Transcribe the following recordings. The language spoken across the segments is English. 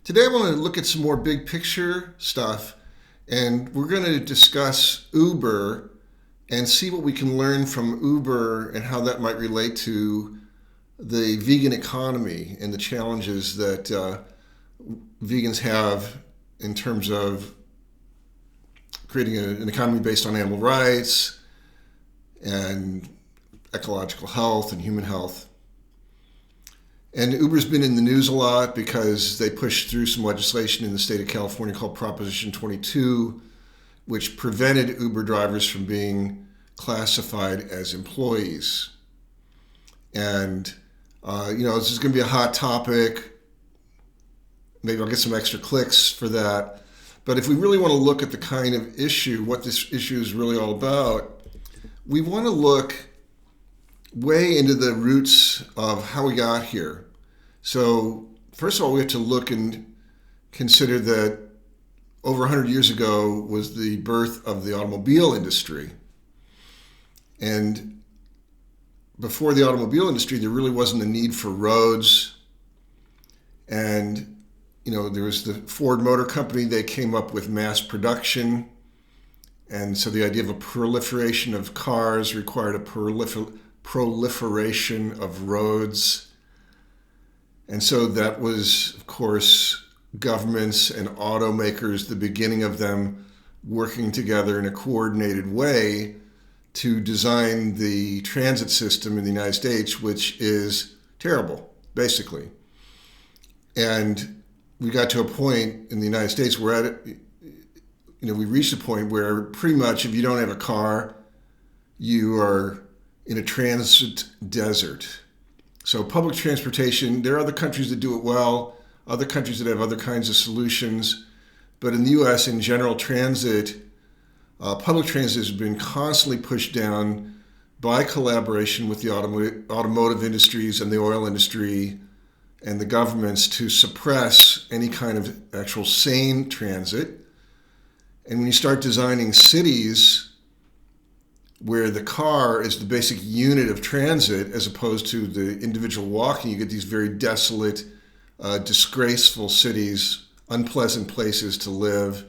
Today I want to look at some more big picture stuff, and we're going to discuss Uber and see what we can learn from Uber and how that might relate to the vegan economy and the challenges that vegans have in terms of creating an economy based on animal rights and ecological health and human health. And Uber's been in the news a lot because they pushed through some legislation in the state of California called Proposition 22, which prevented Uber drivers from being classified as employees. And, this is going to be a hot topic. Maybe I'll get some extra clicks for that. But if we really want to look at the kind of issue, what this issue is really all about, we want to look way into the roots of how we got here. So first of all, we have to look and consider that over 100 years ago was the birth of the automobile industry. And before the automobile industry, there really wasn't a need for roads. And, there was the Ford Motor Company. They came up with mass production. And so the idea of a proliferation of cars required a proliferation of roads. And so that was, of course, governments and automakers, the beginning of them working together in a coordinated way to design the transit system in the United States, which is terrible, basically. And we got to a point in the United States where we reached a point where pretty much if you don't have a car, you are in a transit desert. So public transportation, there are other countries that do it well, other countries that have other kinds of solutions. But in the US in general, public transit has been constantly pushed down by collaboration with the automotive industries and the oil industry and the governments to suppress any kind of actual sane transit. And when you start designing cities where the car is the basic unit of transit as opposed to the individual walking, you get these very desolate, disgraceful cities, unpleasant places to live.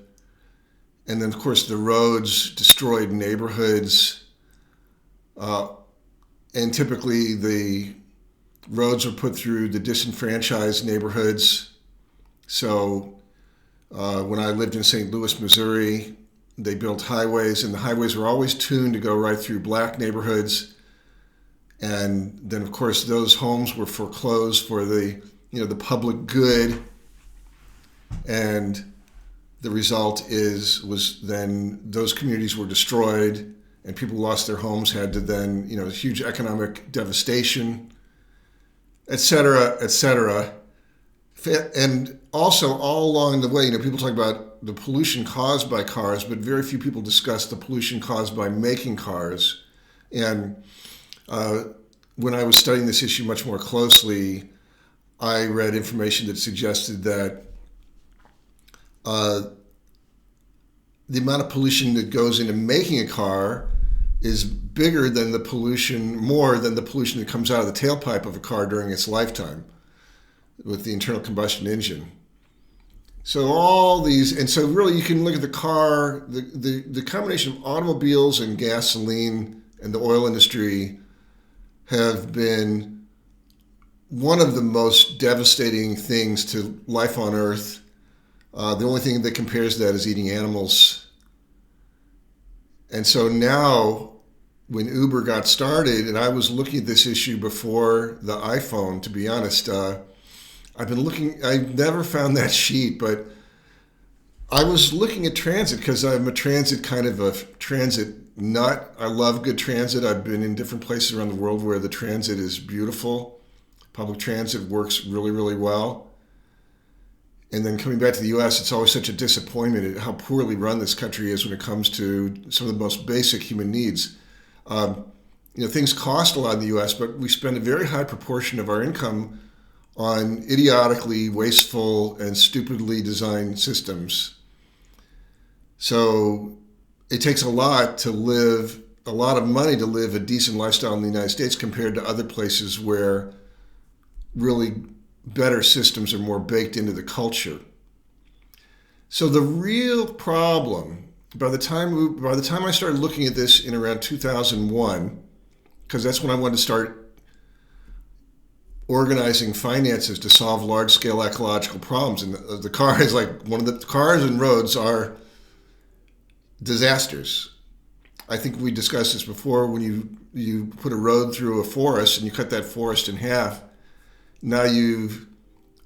And then, of course, the roads, destroyed neighborhoods. And typically the roads were put through the disenfranchised neighborhoods. So when I lived in St. Louis, Missouri, they built highways, and the highways were always tuned to go right through black neighborhoods. And then, of course, those homes were foreclosed for the public good. And the result was then those communities were destroyed, and people who lost their homes had to then, huge economic devastation, et cetera, et cetera. And also all along the way, people talk about the pollution caused by cars, but very few people discuss the pollution caused by making cars. And when I was studying this issue much more closely, I read information that suggested that the amount of pollution that goes into making a car is more than the pollution that comes out of the tailpipe of a car during its lifetime with the internal combustion engine. So all these, and so really you can look at the car, the combination of automobiles and gasoline and the oil industry have been one of the most devastating things to life on Earth. The only thing that compares to that is eating animals. And so now, when Uber got started, and I was looking at this issue before the iPhone, to be honest, I've never found that sheet, but I was looking at transit because I'm a transit nut. I love good transit. I've been in different places around the world where the transit is beautiful. Public transit works really, really well. And then coming back to the U.S., it's always such a disappointment at how poorly run this country is when it comes to some of the most basic human needs. Things cost a lot in the U.S., but we spend a very high proportion of our income on idiotically wasteful and stupidly designed systems. So it takes a lot of money to live a decent lifestyle in the United States compared to other places where really better systems are more baked into the culture. So the real problem, by the time I started looking at this in around 2001, because that's when I wanted to start organizing finances to solve large-scale ecological problems. And the car is like one of the cars and roads are disasters. I think we discussed this before. When you put a road through a forest and you cut that forest in half, now you've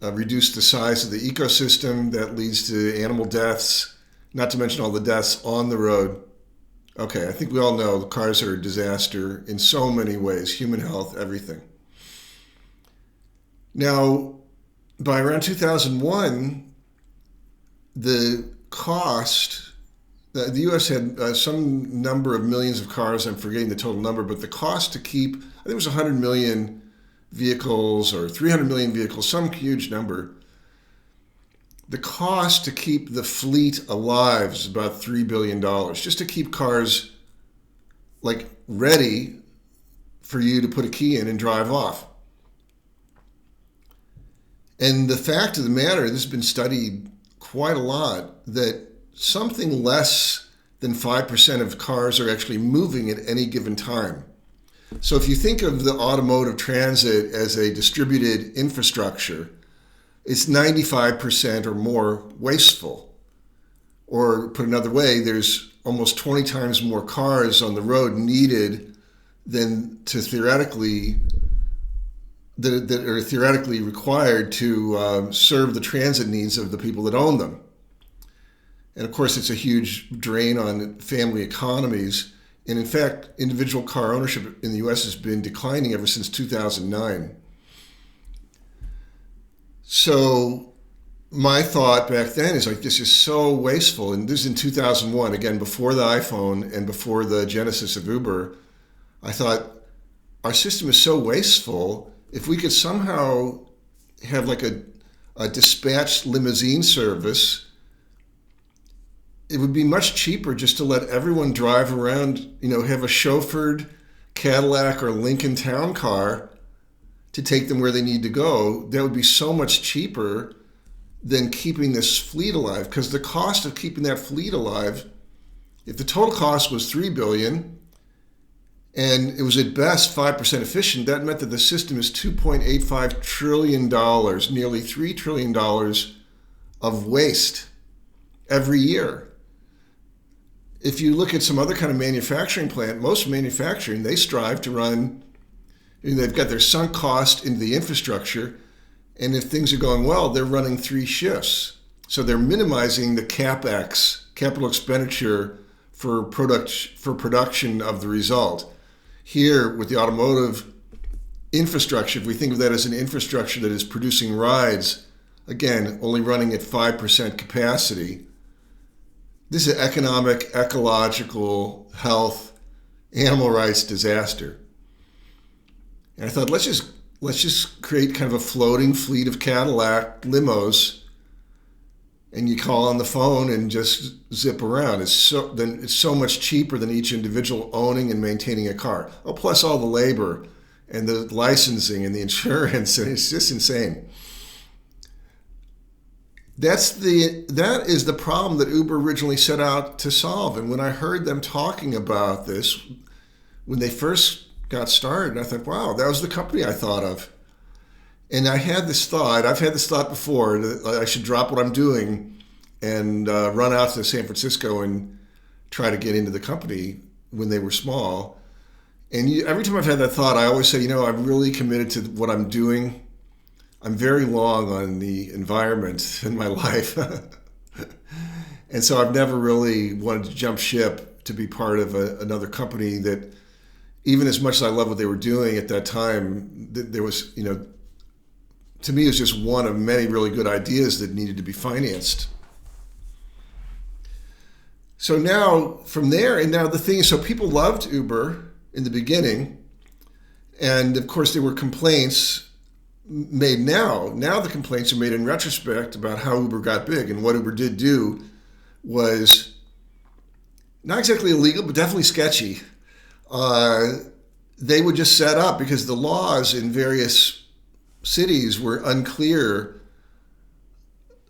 reduced the size of the ecosystem. That leads to animal deaths, not to mention all the deaths on the road. Okay, I think we all know the cars are a disaster in so many ways, human health, everything. Now, by around 2001, the cost, the U.S. had some number of millions of cars, I'm forgetting the total number, but the cost to keep, I think it was 100 million vehicles or 300 million vehicles, some huge number. The cost to keep the fleet alive is about $3 billion, just to keep cars like ready for you to put a key in and drive off. And the fact of the matter, this has been studied quite a lot, that something less than 5% of cars are actually moving at any given time. So if you think of the automotive transit as a distributed infrastructure, it's 95% or more wasteful. Or put another way, there's almost 20 times more cars on the road needed than to theoretically that are theoretically required to serve the transit needs of the people that own them. And of course, it's a huge drain on family economies. And in fact, individual car ownership in the U.S. has been declining ever since 2009. So my thought back then is like, this is so wasteful. And this is in 2001, again, before the iPhone and before the genesis of Uber. I thought, our system is so wasteful. If we could somehow have like a dispatched limousine service, it would be much cheaper just to let everyone drive around, have a chauffeured Cadillac or Lincoln town car to take them where they need to go. That would be so much cheaper than keeping this fleet alive. Because the cost of keeping that fleet alive, if the total cost was $3 billion and it was at best 5% efficient, that meant that the system is $2.85 trillion, nearly $3 trillion of waste every year. If you look at some other kind of manufacturing plant, most manufacturing, they strive to run, they've got their sunk cost into the infrastructure, and if things are going well, they're running 3 shifts. So they're minimizing the CapEx, capital expenditure, for production of the result. Here, with the automotive infrastructure, if we think of that as an infrastructure that is producing rides, again, only running at 5% capacity, this is an economic, ecological, health, animal rights disaster. And I thought, let's just create kind of a floating fleet of Cadillac limos, and you call on the phone and just zip around. It's so much cheaper than each individual owning and maintaining a car. Oh, plus all the labor and the licensing and the insurance, and it's just insane. That is the problem that Uber originally set out to solve. And when I heard them talking about this, when they first got started, I thought, wow, that was the company I thought of. And I had this thought, I've had this thought before, that I should drop what I'm doing and run out to San Francisco and try to get into the company when they were small. And every time I've had that thought, I always say, I'm really committed to what I'm doing. I'm very long on the environment in my life. And so I've never really wanted to jump ship to be part of another company that, even as much as I love what they were doing at that time, there was, to me, it was just one of many really good ideas that needed to be financed. So now from there, and now the thing is, so people loved Uber in the beginning. And of course, there were complaints made now. Now the complaints are made in retrospect about how Uber got big. And what Uber did do was not exactly illegal, but definitely sketchy. They would just set up, because the laws in various cities were unclear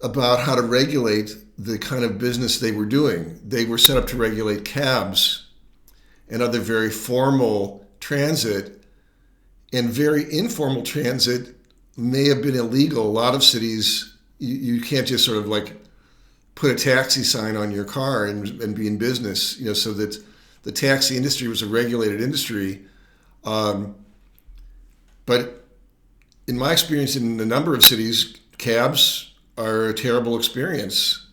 about how to regulate the kind of business they were doing. They were set up to regulate cabs and other very formal transit, and very informal transit may have been illegal. A lot of cities, you can't just sort of like put a taxi sign on your car and be in business, so that the taxi industry was a regulated industry. But in my experience in a number of cities, cabs are a terrible experience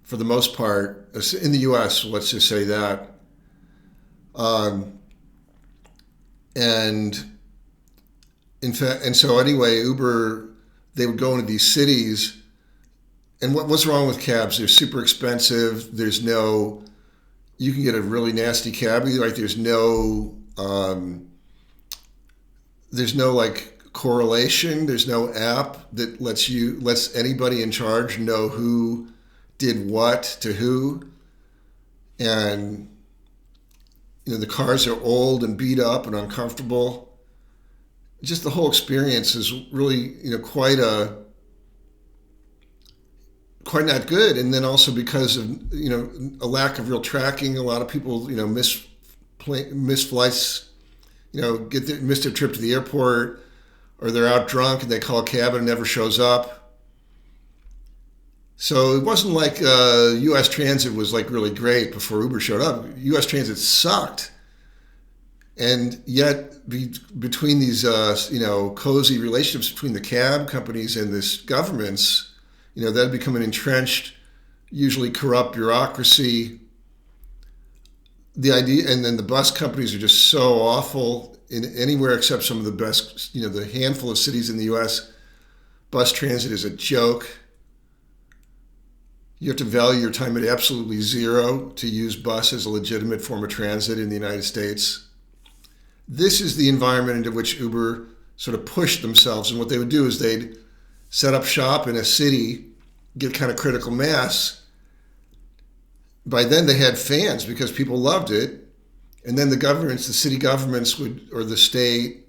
for the most part. In the US, let's just say that. And in fact, and so anyway, Uber, they would go into these cities, and what's wrong with cabs? They're super expensive. You can get a really nasty cab. Like there's no like correlation. There's no app that lets anybody in charge know who did what to who, and the cars are old and beat up and uncomfortable. Just the whole experience is really quite not good. And then also because of a lack of real tracking, a lot of people miss flights, miss their trip to the airport, or they're out drunk and they call a cab and it never shows up. So it wasn't like U.S. Transit was like really great before Uber showed up. U.S. Transit sucked. And yet between these cozy relationships between the cab companies and this governments, that had become an entrenched, usually corrupt bureaucracy. The idea, and then the bus companies are just so awful in anywhere except some of the best, the handful of cities in the U.S. Bus transit is a joke. You have to value your time at absolutely zero to use bus as a legitimate form of transit in the United States. This is the environment into which Uber sort of pushed themselves. And what they would do is they'd set up shop in a city, get kind of critical mass. By then they had fans because people loved it. And then the city governments or the state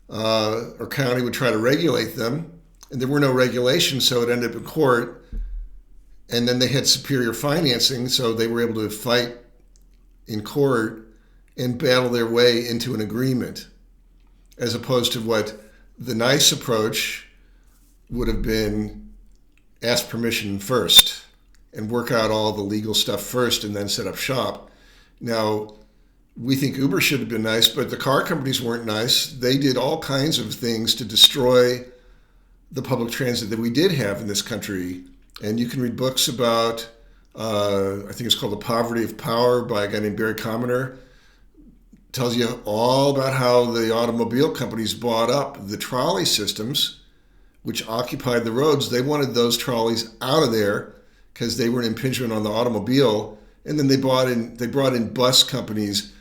or county would try to regulate them. And there were no regulations, so it ended up in court. And then they had superior financing, so they were able to fight in court and battle their way into an agreement, as opposed to what the nice approach would have been: ask permission first and work out all the legal stuff first and then set up shop. Now, we think Uber should have been nice, but the car companies weren't nice. They did all kinds of things to destroy the public transit that we did have in this country. And you can read books about, I think it's called The Poverty of Power by a guy named Barry Commoner. Tells you all about how the automobile companies bought up the trolley systems, which occupied the roads. They wanted those trolleys out of there because they were an impingement on the automobile. And then they brought in bus companies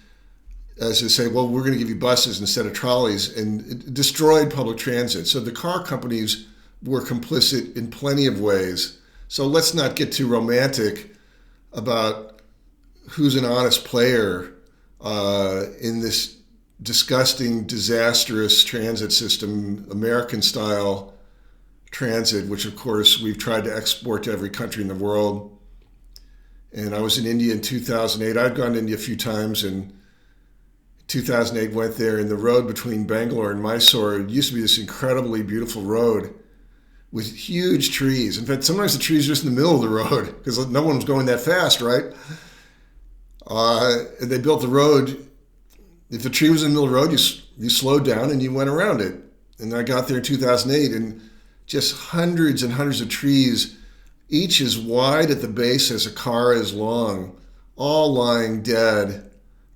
as to say, well, we're going to give you buses instead of trolleys, and it destroyed public transit. So the car companies were complicit in plenty of ways. So let's not get too romantic about who's an honest player in this disgusting, disastrous transit system, American-style transit, which, of course, we've tried to export to every country in the world. And I was in India in 2008. I've gone to India a few times, and 2008 went there, and the road between Bangalore and Mysore, it used to be this incredibly beautiful road with huge trees. In fact, sometimes the trees are just in the middle of the road because no one was going that fast, right? They built the road. If the tree was in the middle of the road, you slowed down and you went around it. And I got there in 2008, and just hundreds and hundreds of trees, each as wide at the base as a car is long, all lying dead.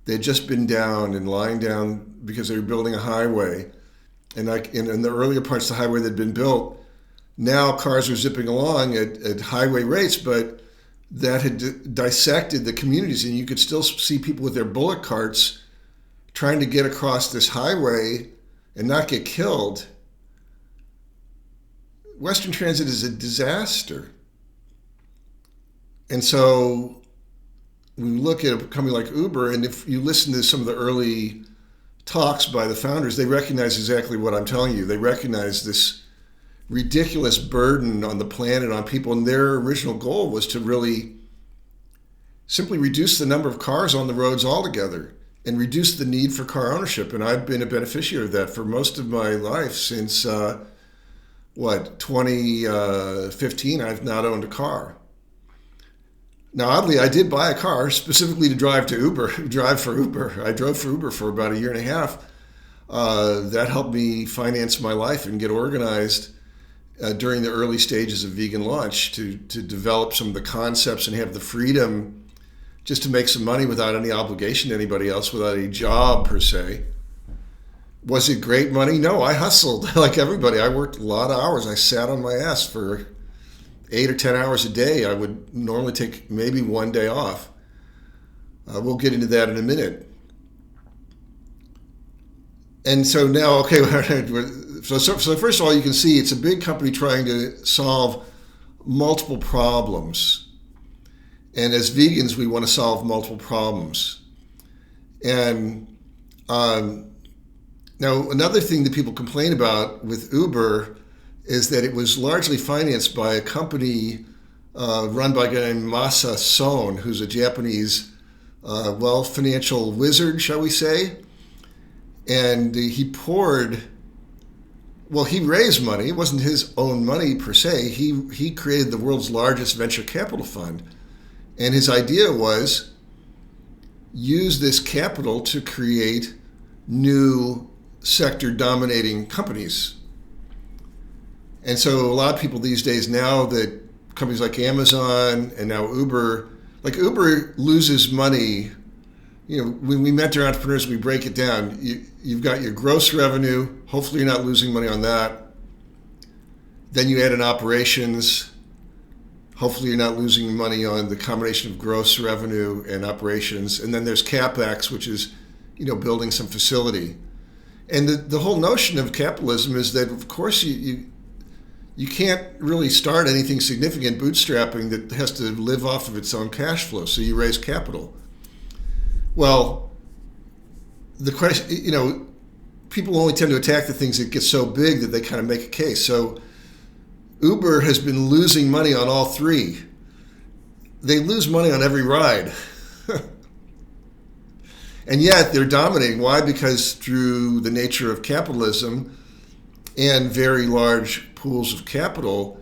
They'd just been down and lying down because they were building a highway. And in the earlier parts of the highway that had been built, now cars are zipping along at highway rates, but that had dissected the communities, and you could still see people with their bullock carts trying to get across this highway and not get killed. Western transit is a disaster. And so we look at a company like Uber, and if you listen to some of the early talks by the founders, they recognize exactly what I'm telling you. They recognize this ridiculous burden on the planet, on people, and their original goal was to really simply reduce the number of cars on the roads altogether and reduce the need for car ownership. And I've been a beneficiary of that for most of my life since 2015. I've not owned a car. Now, oddly, I did buy a car specifically to drive for Uber. I drove for Uber for about a year and a half. That helped me finance my life and get organized during the early stages of vegan launch to develop some of the concepts and have the freedom just to make some money without any obligation to anybody else, without a job per se. Was it great money? No, I hustled like everybody. I worked a lot of hours. I sat on my ass for 8 or 10 hours a day. I would normally take maybe one day off. We'll get into that in a minute. And so now, okay, so first of all, you can see it's a big company trying to solve multiple problems. And as vegans, we want to solve multiple problems. And now another thing that people complain about with Uber is that it was largely financed by a company run by a guy named Masa Son, who's a Japanese, financial wizard, shall we say. And he raised money. It wasn't his own money per se. He created the world's largest venture capital fund. And his idea was use this capital to create new sector dominating companies. And so a lot of people these days, now that companies like Amazon and now Uber, like Uber loses money. You know, when we mentor entrepreneurs, we break it down. You've got your gross revenue. Hopefully you're not losing money on that. Then you add in operations. Hopefully you're not losing money on the combination of gross revenue and operations. And then there's CapEx, which is, building some facility. And the whole notion of capitalism is that, of course, you can't really start anything significant bootstrapping that has to live off of its own cash flow. So you raise capital. Well, the question, people only tend to attack the things that get so big that they kind of make a case. So Uber has been losing money on all three. They lose money on every ride. And yet they're dominating. Why? Because through the nature of capitalism and very large pools of capital,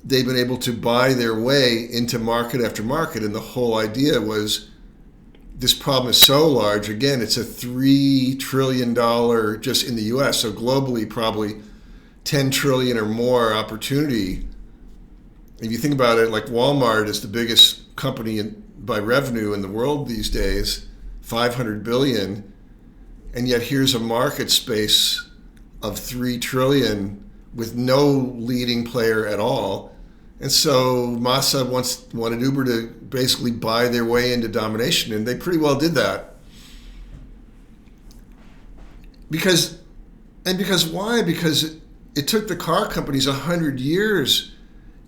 they've been able to buy their way into market after market. And the whole idea was, this problem is so large. Again, it's a $3 trillion just in the US. So globally, probably 10 trillion or more opportunity. If you think about it, like Walmart is the biggest company by revenue in the world these days, 500 billion. And yet here's a market space of 3 trillion with no leading player at all. And so Masa wanted Uber to basically buy their way into domination, and they pretty well did that. Because why? Because it took the car companies 100 years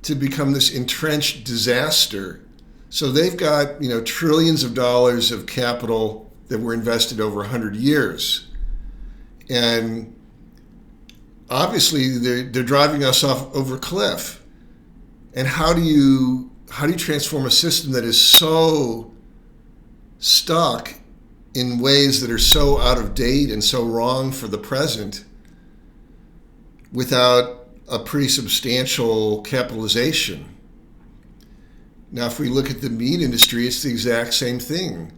to become this entrenched disaster. So they've got, trillions of dollars of capital that were invested over 100 years. And obviously they're driving us off over a cliff. And how do you transform a system that is so stuck in ways that are so out of date and so wrong for the present without a pretty substantial capitalization? Now, if we look at the meat industry, it's the exact same thing.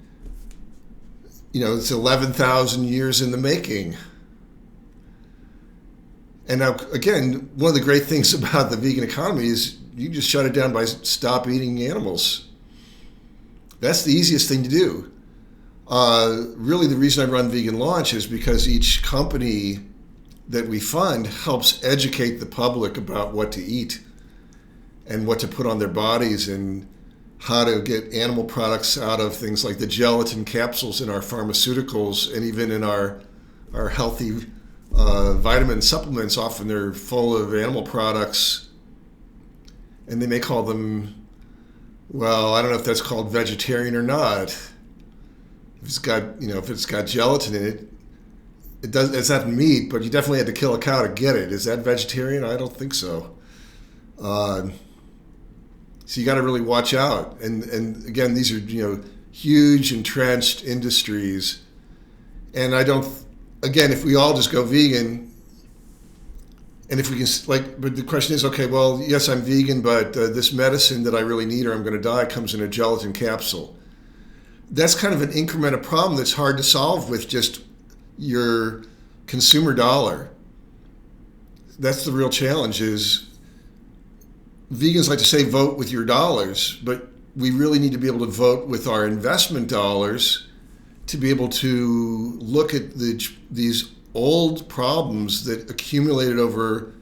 It's 11,000 years in the making. And now, again, one of the great things about the vegan economy is you just shut it down by stop eating animals. That's the easiest thing to do. Really, the reason I run Vegan Launch is because each company that we fund helps educate the public about what to eat and what to put on their bodies and how to get animal products out of things like the gelatin capsules in our pharmaceuticals and even in our healthy vitamin supplements. Often they're full of animal products, and they may call them, well, I don't know if that's called vegetarian or not. If it's got gelatin in it, It's not meat, but you definitely had to kill a cow to get it. Is that vegetarian? I don't think so. Uh, so you got to really watch out. And again, these are huge entrenched industries. And I don't. Again, if we all just go vegan, and if we can but the question is, okay, well, yes, I'm vegan, but this medicine that I really need or I'm going to die comes in a gelatin capsule. That's kind of an incremental problem that's hard to solve with just your consumer dollar. That's the real challenge. Is vegans like to say vote with your dollars, but we really need to be able to vote with our investment dollars to be able to look at these old problems that accumulated over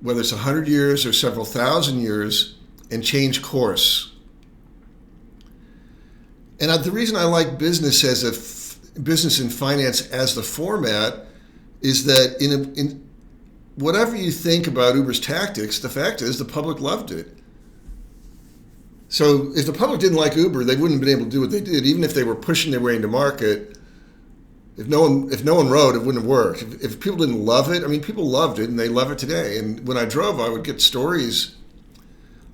whether it's 100 years or several thousand years and change course. And the reason I like business business and finance as the format is that in whatever you think about Uber's tactics, the fact is the public loved it. So if the public didn't like Uber, they wouldn't have been able to do what they did, even if they were pushing their way into market. If no one rode, it wouldn't have worked. If people didn't love it, I mean, people loved it, and they love it today. And when I drove, I would get stories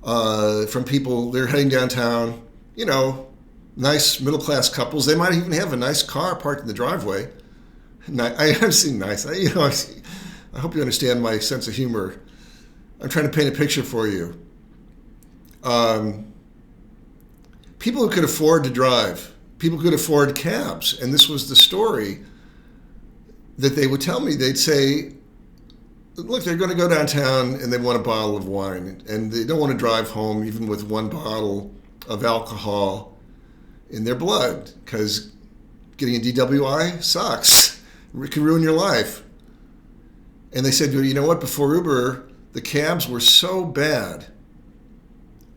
from people. They're heading downtown, nice middle-class couples. They might even have a nice car parked in the driveway. I've seen nice. I hope you understand my sense of humor. I'm trying to paint a picture for you. People who could afford to drive, people who could afford cabs, and this was the story that they would tell me. They'd say, look, they're going to go downtown and they want a bottle of wine, and they don't want to drive home even with one bottle of alcohol in their blood, because getting a DWI sucks. It can ruin your life. And they said, well, you know what? Before Uber, the cabs were so bad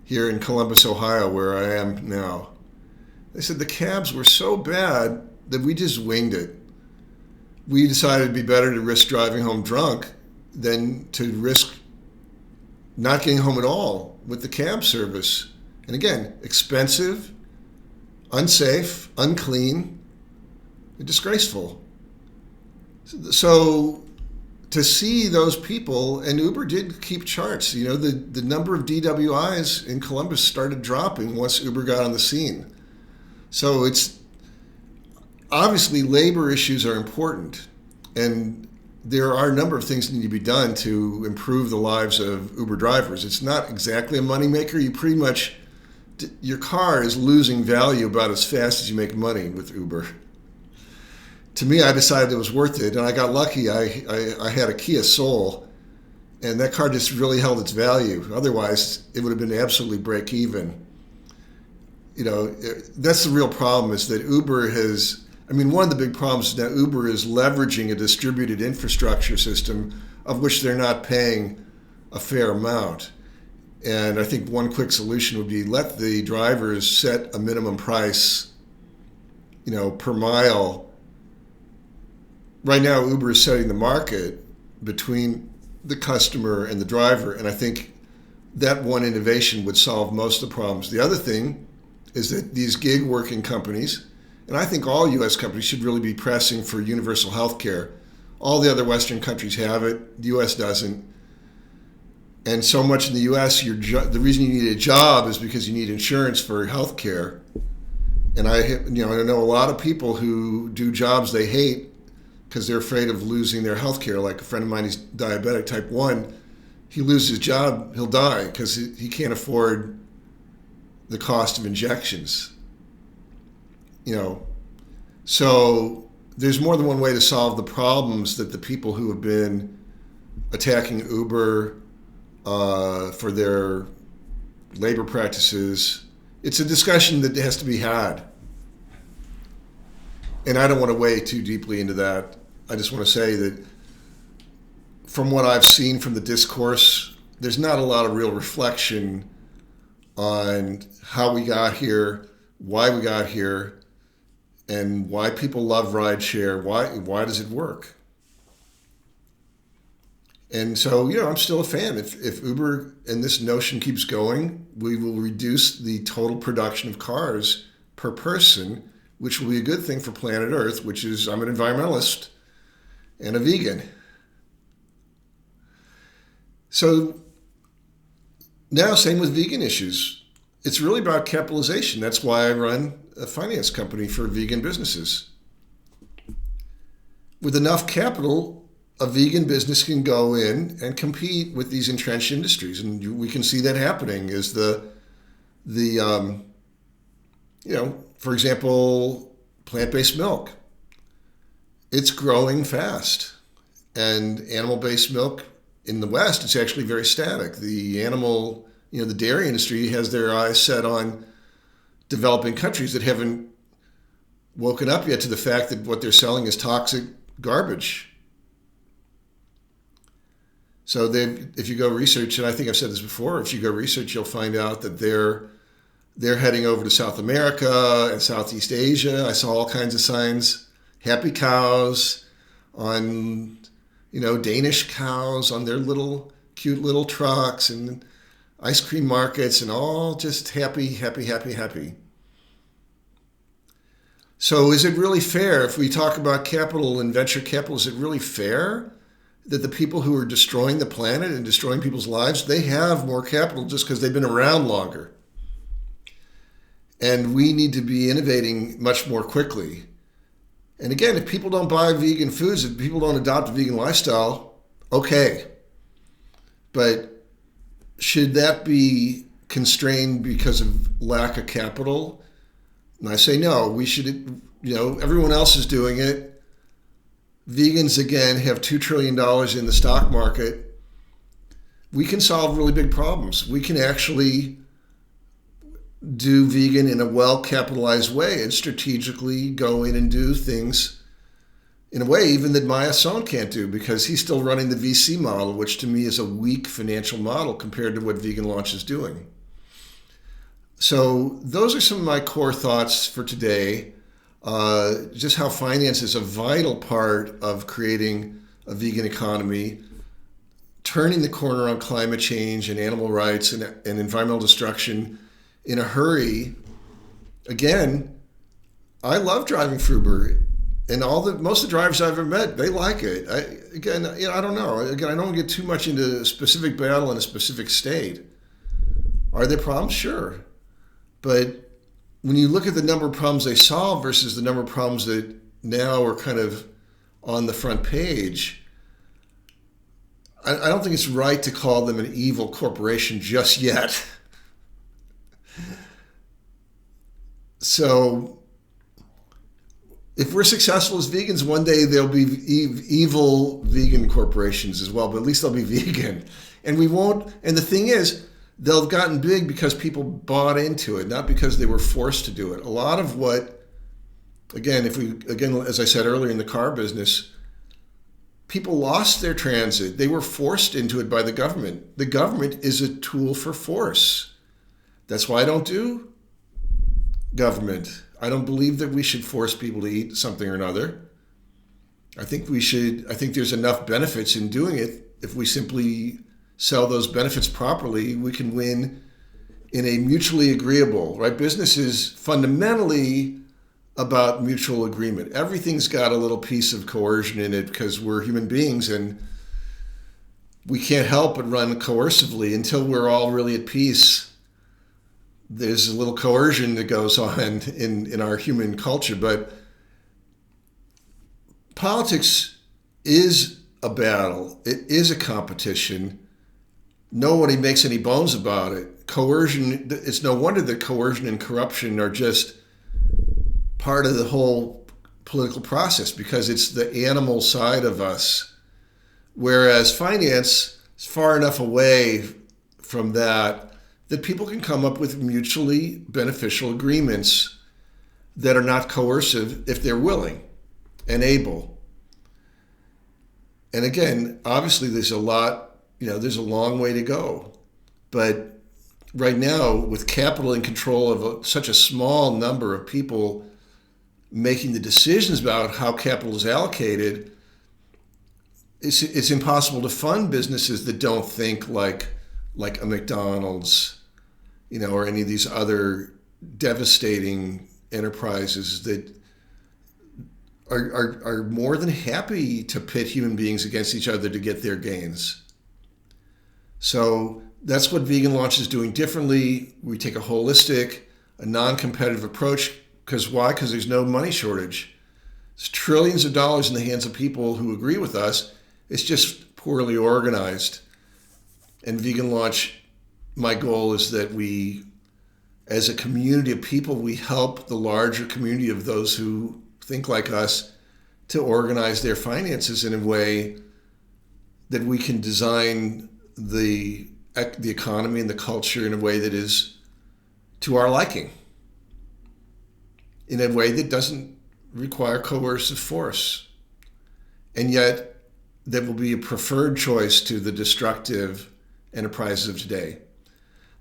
here in Columbus, Ohio, where I am now. They said the cabs were so bad that we just winged it. We decided it'd be better to risk driving home drunk than to risk not getting home at all with the cab service. And again, expensive, unsafe, unclean, and disgraceful. So to see those people, and Uber did keep charts. The number of DWIs in Columbus started dropping once Uber got on the scene. So it's obviously labor issues are important, and there are a number of things that need to be done to improve the lives of Uber drivers. It's not exactly a moneymaker. You pretty much, your car is losing value about as fast as you make money with Uber. To me, I decided it was worth it, and I got lucky. I had a Kia Soul, and that car just really held its value. Otherwise, it would have been absolutely break even. That's the real problem, is that Uber one of the big problems is that Uber is leveraging a distributed infrastructure system of which they're not paying a fair amount. And I think one quick solution would be let the drivers set a minimum price, per mile. Right now, Uber is setting the market between the customer and the driver, and I think that one innovation would solve most of the problems. The other thing is that these gig working companies, and I think all U.S. companies should really be pressing for universal health care. All the other Western countries have it. The U.S. doesn't. And so much in the U.S., the reason you need a job is because you need insurance for health care. And I know a lot of people who do jobs they hate because they're afraid of losing their health care. Like a friend of mine, he's diabetic type 1. He loses his job, he'll die because he can't afford the cost of injections. So there's more than one way to solve the problems that the people who have been attacking Uber for their labor practices, it's a discussion that has to be had. And I don't want to wade too deeply into that. I just want to say that from what I've seen from the discourse, there's not a lot of real reflection on how we got here, why we got here, and why people love rideshare. Why does it work? And so, I'm still a fan. If Uber and this notion keeps going, we will reduce the total production of cars per person, which will be a good thing for planet Earth, which is, I'm an environmentalist, and a vegan. So now, same with vegan issues. It's really about capitalization. That's why I run a finance company for vegan businesses. With enough capital, a vegan business can go in and compete with these entrenched industries, and we can see that happening. Is for example, plant-based milk. It's growing fast, and animal-based milk in the West, it's actually very static. The dairy industry has their eyes set on developing countries that haven't woken up yet to the fact that what they're selling is toxic garbage. So if you go research, and I think I've said this before, if you go research, you'll find out that they're heading over to South America and Southeast Asia. I saw all kinds of signs, happy cows on, Danish cows on their cute little trucks, and ice cream markets, and all just happy, happy, happy, happy. So is it really fair, if we talk about capital and venture capital, is it really fair that the people who are destroying the planet and destroying people's lives, they have more capital just because they've been around longer? And we need to be innovating much more quickly. And again, if people don't buy vegan foods, if people don't adopt a vegan lifestyle, okay. But should that be constrained because of lack of capital? And I say no. We should, everyone else is doing it. Vegans, again, have $2 trillion in the stock market. We can solve really big problems. We can actually do vegan in a well-capitalized way and strategically go in and do things in a way even that Masa Son can't do, because he's still running the VC model, which to me is a weak financial model compared to what Vegan Launch is doing. So those are some of my core thoughts for today. Just how finance is a vital part of creating a vegan economy, turning the corner on climate change and animal rights and environmental destruction in a hurry. Again, I love driving for Uber, and most of the drivers I've ever met, they like it. I don't know. Again, I don't get too much into a specific battle in a specific state. Are there problems? Sure. But when you look at the number of problems they solve versus the number of problems that now are kind of on the front page, I don't think it's right to call them an evil corporation just yet. So if we're successful as vegans, one day there'll be evil vegan corporations as well, but at least they'll be vegan. And we won't, and the thing is, they'll have gotten big because people bought into it, not because they were forced to do it. A lot of what, again, as I said earlier in the car business, people lost their transit. They were forced into it by the government. The government is a tool for force. That's why I don't do government. I don't believe that we should force people to eat something or another. I think there's enough benefits in doing it. If we simply sell those benefits properly, we can win in a mutually agreeable, right? Business is fundamentally about mutual agreement. Everything's got a little piece of coercion in it because we're human beings and we can't help but run coercively until we're all really at peace. There's a little coercion that goes on in our human culture, but politics is a battle. It is a competition. Nobody makes any bones about it. Coercion, it's no wonder that coercion and corruption are just part of the whole political process, because it's the animal side of us. Whereas finance is far enough away from that people can come up with mutually beneficial agreements that are not coercive if they're willing and able. And again, obviously there's a long way to go. But right now, with capital in control of such a small number of people making the decisions about how capital is allocated, it's impossible to fund businesses that don't think like a McDonald's, or any of these other devastating enterprises that are more than happy to pit human beings against each other to get their gains. So that's what Vegan Launch is doing differently. We take a holistic, a non-competitive approach. Because why? Because there's no money shortage. It's trillions of dollars in the hands of people who agree with us. It's just poorly organized. And Vegan Launch, my goal is that we, as a community of people, we help the larger community of those who think like us to organize their finances in a way that we can design the economy and the culture in a way that is to our liking, in a way that doesn't require coercive force, and yet that will be a preferred choice to the destructive enterprises of today.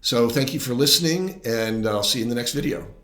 So thank you for listening, and I'll see you in the next video.